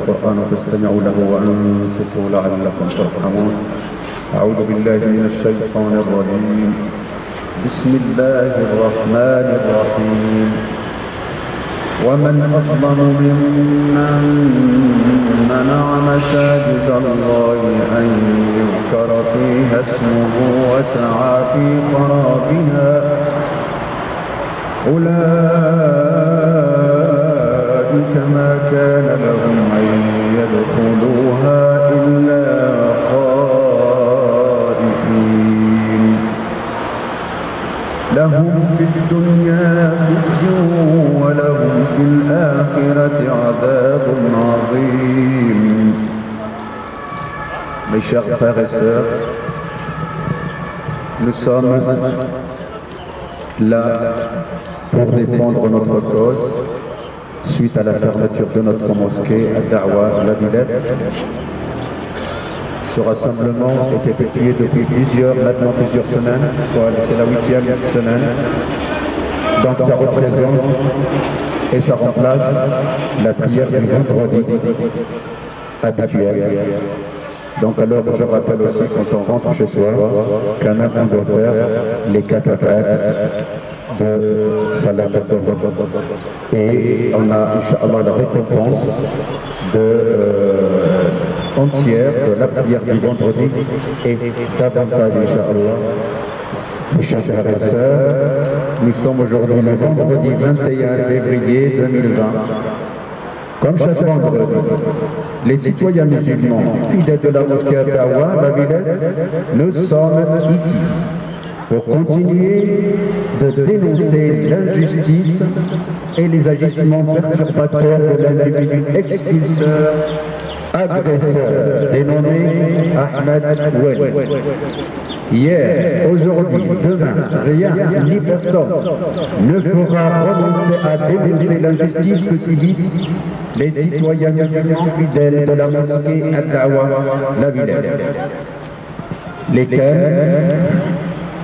القرآن فاستمعوا له وأنصتوا لعلكم ترحمون. أعوذ بالله من الشيطان الرجيم. بسم الله الرحمن الرحيم. ومن أظلم ممن منع مساجد الله أن يذكر فيها اسمه وسعى في خرابها أولئك ما كان لهم أن يدخلوها إلا خائفين لهم في الدنيا خزي ولهم في الآخرة عذاب عظيم. Mes chers frères et sœurs, nous sommes là pour défendre notre cause suite à la fermeture de notre mosquée à Da'wa, la Villette. Ce rassemblement est effectué depuis maintenant plusieurs semaines, c'est la 8e semaine, donc ça représente et ça remplace la prière du vendredi habituelle. Donc alors je rappelle aussi quand on rentre chez soi, quand même on doit faire les 4 rak'at de Salat al-Dhuhr. Et on a, Inch'Allah, la récompense entière de la prière du vendredi et davantage, Inch'Allah. Mes chers frères et sœurs, nous sommes aujourd'hui le vendredi 21 février 2020. Comme chaque vendredi, les citoyens musulmans fidèles de la mosquée à Da'wa, la Villette, nous sommes ici pour continuer de dénoncer l'injustice et les agissements perturbateurs de l'individu expulseur, agresseur, dénommé Ahmed Ouali. Hier, aujourd'hui, demain, rien ni personne ne fera renoncer à dénoncer l'injustice que subissent les citoyens musulmans fidèles de la mosquée à Da'wa, la Villette.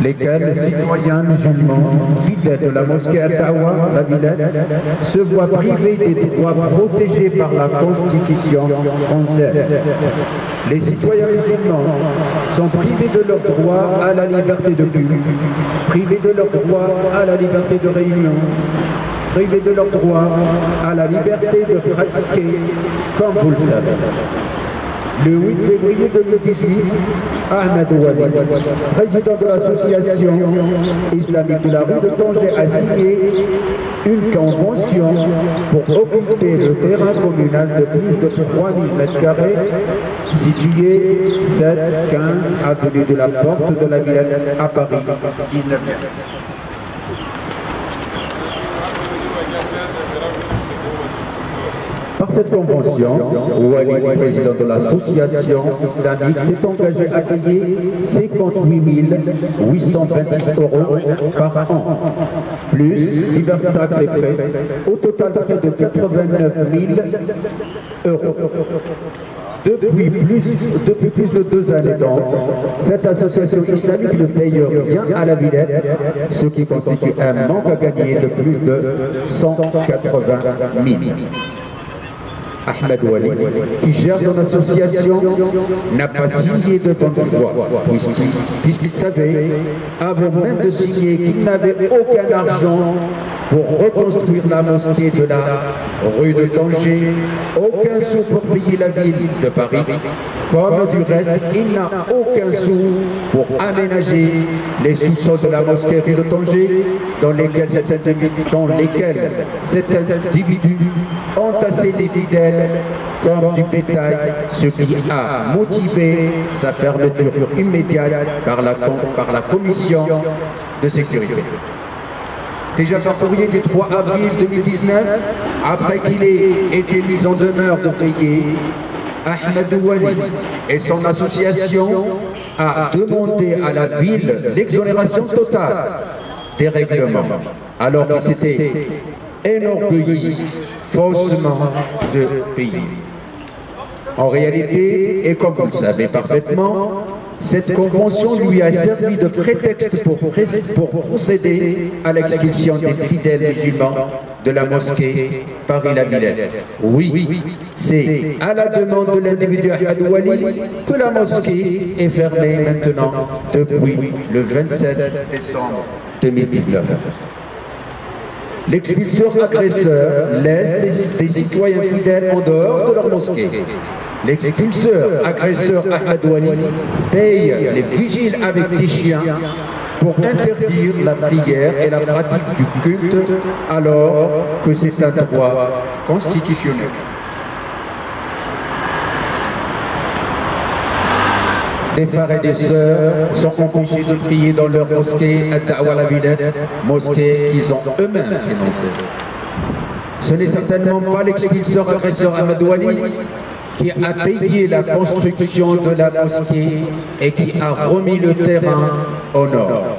Lesquels les citoyens musulmans fidèles de la mosquée à Da'wa, la Villette, se voient privés des droits protégés par la Constitution française. Les citoyens musulmans sont privés de leur droit à la liberté de culte, privés de leur droit à la liberté de réunion, privés de leur droit à la liberté de pratiquer, comme vous le savez. Le 8 février 2018, Ahmed Ouali, président de l'association islamique de la rue de Tanger, a signé une convention pour occuper le terrain communal de plus de 3000 m² situé 7-15 avenue de la Porte de la Villette à Paris, 19e. Par cette convention, Ouali, président de l'association islamique, s'est engagé à payer 58 826 € par an, plus diverses taxes et frais, au total près de 89 000 €. Depuis plus de 2 années donc, cette association islamique ne paye rien à la Villette, ce qui constitue un manque à gagner de plus de 180 000 €. Ahmed Ouali, qui gère son association, n'a pas signé de bonne foi, puisqu'il savait, avant même de signer, qu'il n'avait aucun argent pour reconstruire la mosquée de la rue de Tanger, aucun sou pour payer la ville de Paris, comme du reste, il n'a aucun sou pour aménager les sous-sols de la mosquée rue de Tanger, dans lesquels cet individu entassé les fidèles comme du bétail, ce qui a motivé sa fermeture immédiate par la commission de sécurité. Déjà par courrier du 3 avril 2019, après qu'il ait été mis en demeure de payer, Ahmed Ouali et son association a demandé à la ville l'exonération totale des règlements, alors qu'il s'était énorgueilli faussement de payer. En réalité, et comme vous le savez parfaitement, Cette convention lui a servi de prétexte pour procéder à l'expulsion des fidèles musulmans de la mosquée Paris-la-Villette. Oui, c'est à la demande de l'individu Ahmed Wali que la mosquée est fermée maintenant depuis le 27 décembre 2019. L'expulseur agresseur laisse des citoyens fidèles en dehors de leur mosquée. L'expulseur agresseur Ahmed Wali paye les vigiles avec des chiens pour interdire la prière et la pratique du culte alors que c'est un droit constitutionnel. Des frères et des sœurs sont empêchés de prier dans leur mosquée à Da'wa-la-Villette, mosquée qu'ils ont eux-mêmes financée. Ce n'est certainement pas l'expulseur agresseur Ahmed Wali qui a payé la construction de la mosquée et qui a remis le terrain au nord.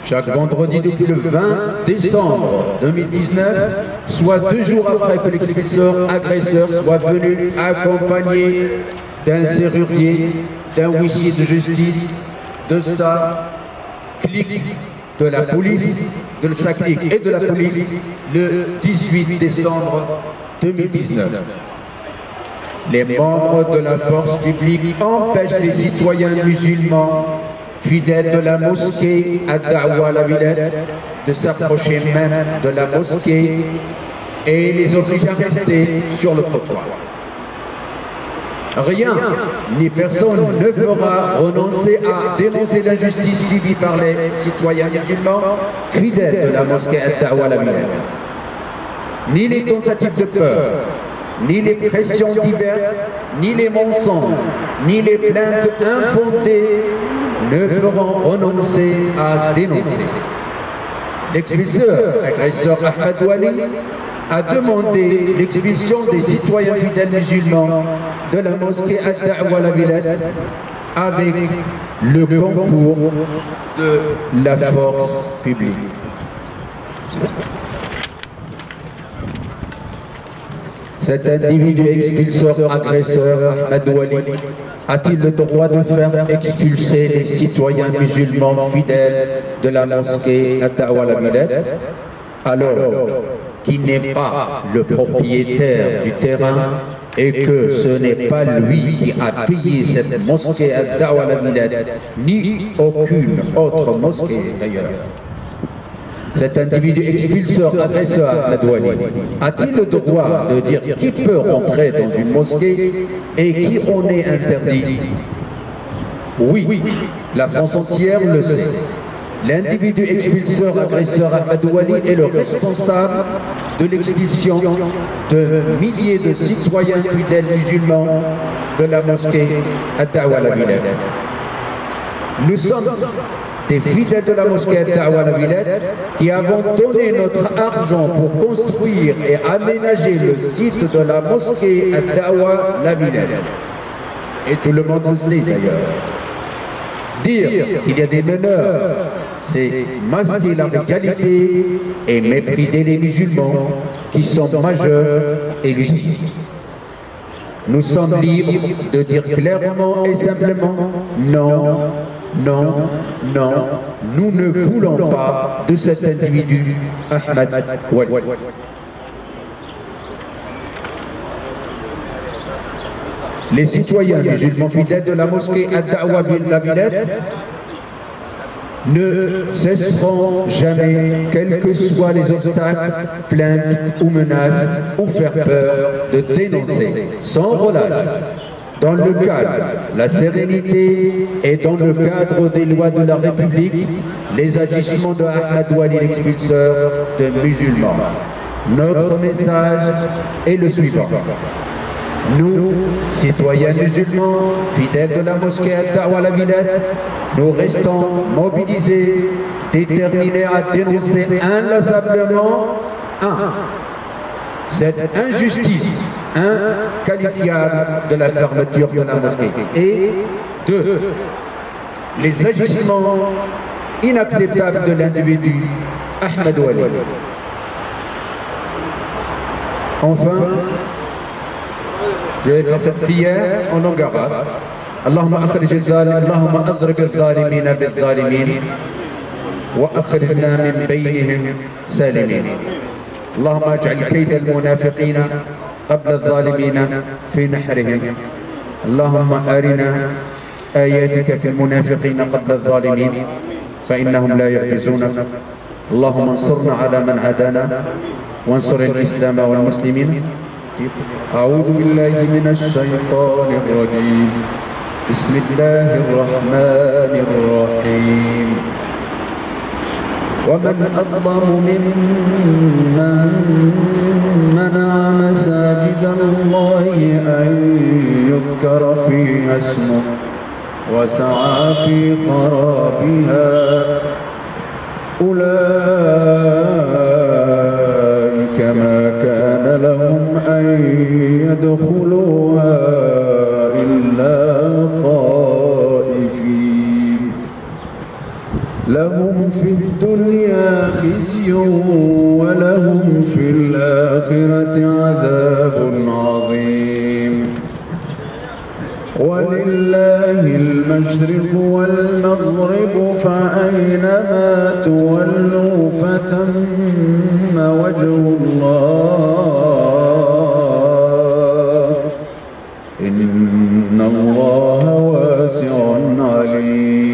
Chaque vendredi depuis le 20 décembre 2019, soit 2 jours après que l'expulseur agresseur soit venu accompagné d'un serrurier, d'un huissier de justice, de sa clique de la police, de sa clique et de la police, le 18 décembre 2019. Les membres de la force publique empêchent les citoyens musulmans fidèles de la mosquée à Da'wa-la-Villette de s'approcher même de la mosquée et les obligent à rester sur le trottoir. Rien ni personne ne fera renoncer à dénoncer l'injustice subie par les citoyens musulmans fidèles de la mosquée à Da'wa-la-Villette. Ni les tentatives de peur, ni les pressions diverses, ni les mensonges, ni les plaintes infondées ne feront renoncer à dénoncer. L'expulseur agresseur Ahmed Wali a demandé l'expulsion des citoyens fidèles musulmans de la mosquée à Da'wa-la-Villette avec le concours de la force publique. Cet individu expulseur agresseur Ahmed Wali a-t-il le droit de faire expulser les citoyens musulmans fidèles de la mosquée à Da'wa-la-Villette alors qu'il n'est pas le propriétaire du terrain et que ce n'est pas lui qui a payé cette mosquée à Da'wa-la-Villette, ni aucune autre mosquée d'ailleurs? Cet individu expulseur agresseur Ahmed Wali a-t-il le droit de dire qui peut rentrer dans une mosquée et qui en est interdit? Oui, la France entière le sait. L'individu expulseur agresseur Ahmed Wali est le responsable de l'expulsion de milliers de citoyens fidèles musulmans de la mosquée à Da'wa-la-Villette. Nous sommes des fidèles de la mosquée à Da'wa-la-Villette qui avons donné notre argent pour construire et aménager le site de la mosquée à Da'wa-la-Villette. Et tout le monde le sait d'ailleurs. Dire qu'il y a des meneurs, c'est masquer la réalité et mépriser les musulmans qui sont majeurs et lucides. Nous sommes libres de dire clairement et simplement non, non, non, nous ne voulons pas de cet individu, Ahmed Wali. Les citoyens musulmans fidèles de la mosquée à Da'wa-la-Villette ne cesseront jamais, quels que soient les obstacles, plaintes ou menaces, ou faire peur, de dénoncer sans relâche, dans le cadre de la sérénité et dans le cadre des lois de la République, les agissements de Ahmed Wali, l'expulseur de musulmans. Notre message est le suivant. Nous, citoyens musulmans, fidèles de la mosquée à Da'wa-la-Villette, nous restons mobilisés, déterminés à dénoncer inlassablement cette injustice inqualifiable de la fermeture de la mosquée et 2. les agissements inacceptables de l'individu Ahmed Wali. Enfin, je vais faire cette prière en langue arabe. اللهم اللهم اضرب الظالمين بالظالمين واخرجنا من بينهم سالمين. اللهم اجعل كيد المنافقين قبل الظالمين في نحرهم. اللهم أرنا آياتك في المنافقين قبل الظالمين فإنهم لا يعجزونك. اللهم انصرنا على من عادانا وانصر الإسلام والمسلمين. أعوذ بالله من الشيطان الرجيم. بسم الله الرحمن الرحيم. ومن أظلم ممن منع مساجد الله أن يذكر فيها اسمه وسعى في خرابها أولئك ما كان لهم أن يدخلوها إلا خائفين. لهم في الدنيا خزي ولهم في الآخرة عذاب عظيم. ولله المشرق والمغرب فأينما تولوا فثم وجه الله إن الله واسع عليم.